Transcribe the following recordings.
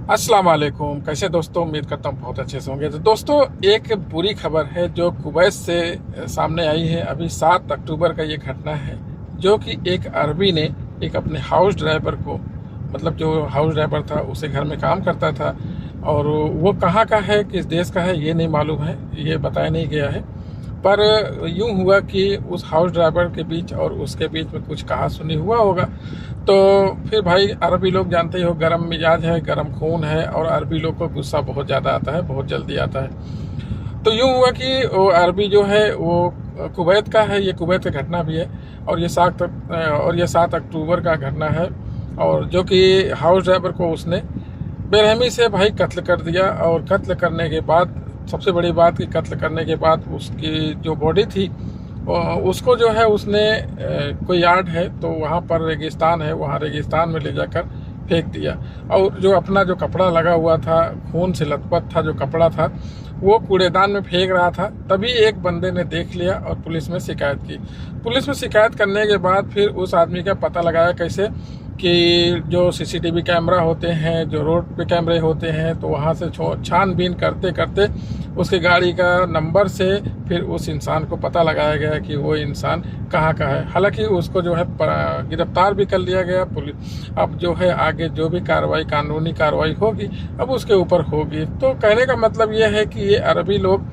अस्सलाम वालेकुम। कैसे दोस्तों, उम्मीद करता हूँ बहुत अच्छे से होंगे। तो दोस्तों, एक बुरी खबर है जो कुवैत से सामने आई है। अभी 7 अक्टूबर का ये घटना है, जो कि एक अरबी ने एक अपने हाउस ड्राइवर को, मतलब जो हाउस ड्राइवर था उसे घर में काम करता था, और वो कहाँ का है, किस देश का है, ये नहीं मालूम है, ये बताया नहीं गया है। पर यूं हुआ कि उस हाउस ड्राइवर के बीच और उसके बीच में कुछ कहा सुनी हुआ होगा। तो फिर भाई, अरबी लोग जानते ही हो, गरम मिजाज है, गरम खून है, और अरबी लोग को गुस्सा बहुत ज़्यादा आता है, बहुत जल्दी आता है। तो यूं हुआ कि वो अरबी जो है वो कुवैत का है। ये कुवैत का घटना भी है, और ये 7 अक्टूबर का घटना है। और जो कि हाउस ड्राइवर को उसने बेरहमी से भाई कत्ल कर दिया। और कत्ल करने के बाद, सबसे बड़ी बात कि कत्ल करने के बाद उसकी जो बॉडी थी उसको जो है उसने कोई यार्ड है तो वहाँ पर रेगिस्तान है, वहाँ रेगिस्तान में ले जाकर फेंक दिया। और जो अपना जो कपड़ा लगा हुआ था, खून से लथपथ था जो कपड़ा था, वो कूड़ेदान में फेंक रहा था। तभी एक बंदे ने देख लिया और पुलिस में शिकायत की। पुलिस में शिकायत करने के बाद फिर उस आदमी का पता लगाया कैसे कि जो सीसीटीवी कैमरा होते हैं, जो रोड पे कैमरे होते हैं, तो वहाँ से छानबीन करते करते उसकी गाड़ी का नंबर से फिर उस इंसान को पता लगाया गया कि वो इंसान कहाँ का है। हालांकि उसको जो है गिरफ्तार भी कर लिया गया। पुलिस अब जो है आगे जो भी कार्रवाई, कानूनी कार्रवाई होगी, अब उसके ऊपर होगी। तो कहने का मतलब ये है कि ये अरबी लोग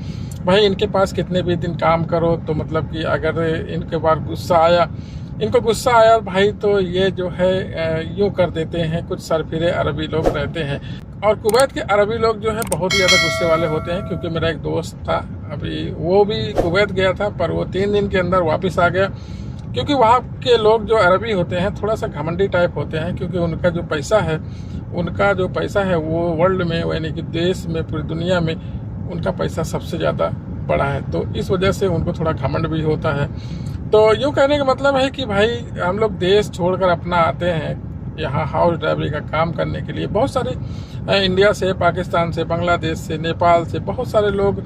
भाई, इनके पास कितने भी दिन काम करो तो मतलब कि अगर इनको गुस्सा आया भाई, तो ये जो है यूं कर देते हैं। कुछ सरफिरे अरबी लोग रहते हैं, और कुवैत के अरबी लोग जो है बहुत ही ज़्यादा गुस्से वाले होते हैं। क्योंकि मेरा एक दोस्त था, अभी वो भी कुवैत गया था, पर वो 3 दिन के अंदर वापस आ गया। क्योंकि वहाँ के लोग जो अरबी होते हैं थोड़ा सा घमंडी टाइप होते हैं। क्योंकि उनका जो पैसा है वो वर्ल्ड में, यानी कि देश में, पूरी दुनिया में उनका पैसा सबसे ज़्यादा बड़ा है। तो इस वजह से उनको थोड़ा घमंड भी होता है। तो यूँ कहने का मतलब है कि भाई, हम लोग देश छोड़कर अपना आते हैं यहाँ हाउस ड्राइवरी का काम करने के लिए। बहुत सारे इंडिया से, पाकिस्तान से, बांग्लादेश से, नेपाल से, बहुत सारे लोग,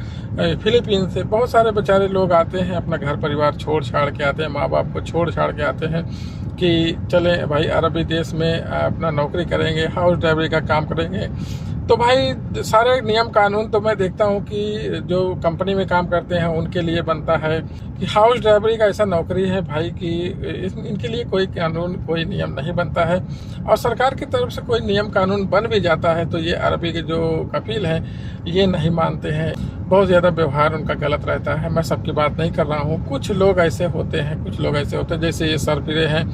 फिलीपींस से, बहुत सारे बेचारे लोग आते हैं, अपना घर परिवार छोड़ छाड़ के आते हैं, माँ बाप को छोड़ छाड़ के आते हैं कि चलें भाई अरबी देश में अपना नौकरी करेंगे, हाउस ड्राइवरी का काम करेंगे। तो भाई, सारे नियम कानून तो मैं देखता हूँ कि जो कंपनी में काम करते हैं उनके लिए बनता है कि हाउस ड्राइवरी का ऐसा नौकरी है भाई कि इनके लिए कोई कानून, कोई नियम नहीं बनता है। और सरकार की तरफ से कोई नियम कानून बन भी जाता है तो ये अरबी के जो कफील हैं ये नहीं मानते हैं। बहुत ज़्यादा व्यवहार उनका गलत रहता है। मैं सबकी बात नहीं कर रहा हूँ, कुछ लोग ऐसे होते हैं, जैसे ये सरफिरे हैं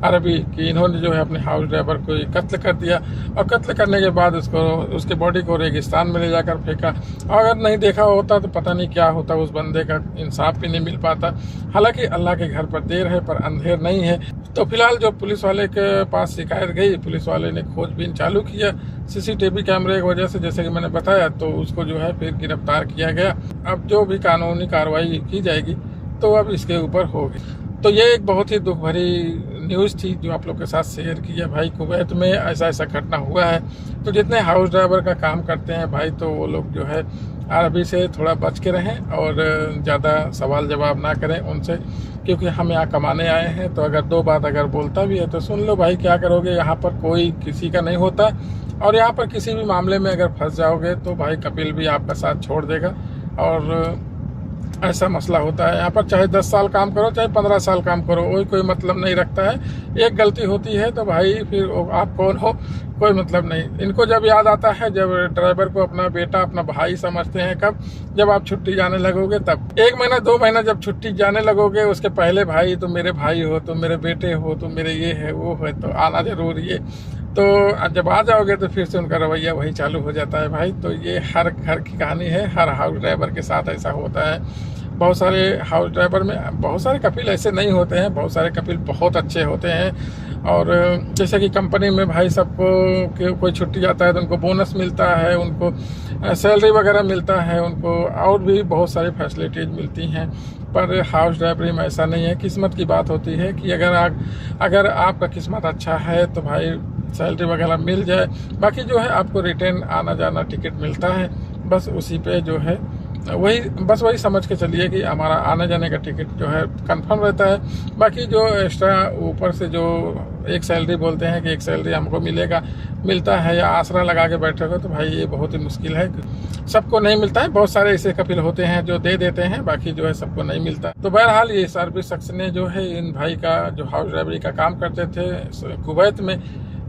अरबी, कि इन्होंने जो है अपने हाउस ड्राइवर को कत्ल कर दिया, और कत्ल करने के बाद उसके बॉडी को रेगिस्तान में ले जाकर फेंका। और अगर नहीं देखा होता तो पता नहीं क्या होता, उस बंदे का इंसाफ भी नहीं मिल पाता। हालांकि अल्लाह के घर पर देर है पर अंधेर नहीं है। तो फिलहाल जो पुलिस वाले के पास शिकायत गई, पुलिस वाले ने खोजबीन चालू किया सीसीटीवी कैमरे की वजह से, जैसे कि मैंने बताया। तो उसको जो है फिर गिरफ्तार किया गया। अब जो भी कानूनी कार्रवाई की जाएगी तो अब इसके ऊपर होगी। तो ये एक बहुत ही दुख भरी न्यूज़ थी जो आप लोग के साथ शेयर किया। भाई, कुवैत में ऐसा घटना हुआ है। तो जितने हाउस ड्राइवर का काम करते हैं भाई, तो वो लोग जो है अरबी से थोड़ा बच के रहें और ज़्यादा सवाल जवाब ना करें उनसे। क्योंकि हम यहाँ कमाने आए हैं, तो अगर 2 बात अगर बोलता भी है तो सुन लो भाई, क्या करोगे। यहाँ पर कोई किसी का नहीं होता, और यहाँ पर किसी भी मामले में अगर फंस जाओगे तो भाई कपिल भी आपका साथ छोड़ देगा। और ऐसा मसला होता है यहाँ पर, चाहे 10 साल काम करो, चाहे 15 साल काम करो, कोई मतलब नहीं रखता है। एक गलती होती है तो भाई फिर आप कौन हो, कोई मतलब नहीं। इनको जब याद आता है, जब ड्राइवर को अपना बेटा, अपना भाई समझते हैं, कब, जब आप छुट्टी जाने लगोगे तब। 1 महीना 2 महीना जब छुट्टी जाने लगोगे, उसके पहले भाई तुम मेरे भाई हो, तुम मेरे बेटे हो, तुम मेरे ये है वो है, तो आना जरूरी है। तो जब आ जाओगे तो फिर से उनका रवैया वही चालू हो जाता है भाई। तो ये हर घर की कहानी है, हर हाउस ड्राइवर के साथ ऐसा होता है। बहुत सारे हाउस ड्राइवर में बहुत सारे कपिल ऐसे नहीं होते हैं, बहुत सारे कपिल बहुत अच्छे होते हैं। और जैसे कि कंपनी में भाई सबको कोई छुट्टी जाता है तो उनको बोनस मिलता है, उनको सैलरी वगैरह मिलता है, उनको और भी बहुत सारी फैसिलिटीज़ मिलती हैं। पर हाउस ड्राइवरी में ऐसा नहीं है। किस्मत की बात होती है कि अगर आपका किस्मत अच्छा है तो भाई सैलरी वगैरह मिल जाए। बाकी जो है आपको रिटर्न आना जाना टिकट मिलता है, बस उसी पे जो है वही बस वही समझ के चलिए कि हमारा आने जाने का टिकट जो है कंफर्म रहता है। बाकी जो एक्स्ट्रा ऊपर से जो एक सैलरी बोलते हैं कि एक सैलरी हमको मिलता है या आसरा लगा के बैठे हो, तो भाई ये बहुत ही मुश्किल है, सबको नहीं मिलता है। बहुत सारे ऐसे कपिल होते हैं जो दे देते हैं, बाकी जो है सबको नहीं मिलता। तो बहरहाल ये सार्बी शख्स ने जो है इन भाई का जो हाउस ड्राइवरी का काम करते थे कुवैत में,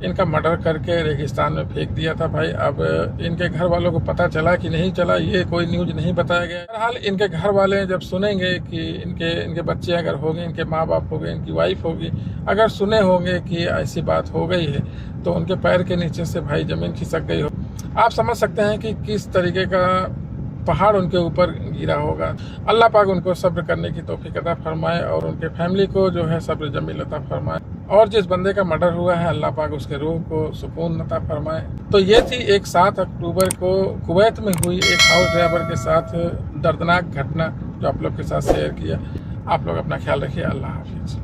इनका मर्डर करके रेगिस्तान में फेंक दिया था भाई। अब इनके घर वालों को पता चला कि नहीं चला, ये कोई न्यूज नहीं बताया गया। बहरहाल इनके घर वाले जब सुनेंगे कि इनके बच्चे अगर होंगे, इनके माँ बाप होंगे, इनकी वाइफ होगी, अगर सुने होंगे कि ऐसी बात हो गई है, तो उनके पैर के नीचे से भाई जमीन खिसक गई हो। आप समझ सकते हैं कि किस तरीके का पहाड़ उनके ऊपर गिरा होगा। अल्लाह पाक उनको सब्र करने की तौफीक अता फरमाए और उनके फैमिली को जो है सब्र जमील अता फरमाए। और जिस बंदे का मर्डर हुआ है, अल्लाह पाक उसके रूह को सुकून अता फरमाए। तो ये थी एक 7 अक्टूबर को कुवैत में हुई एक हाउस ड्राइवर के साथ दर्दनाक घटना, जो आप लोग के साथ शेयर किया। आप लोग अपना ख्याल रखिए। अल्लाह हाफिज़।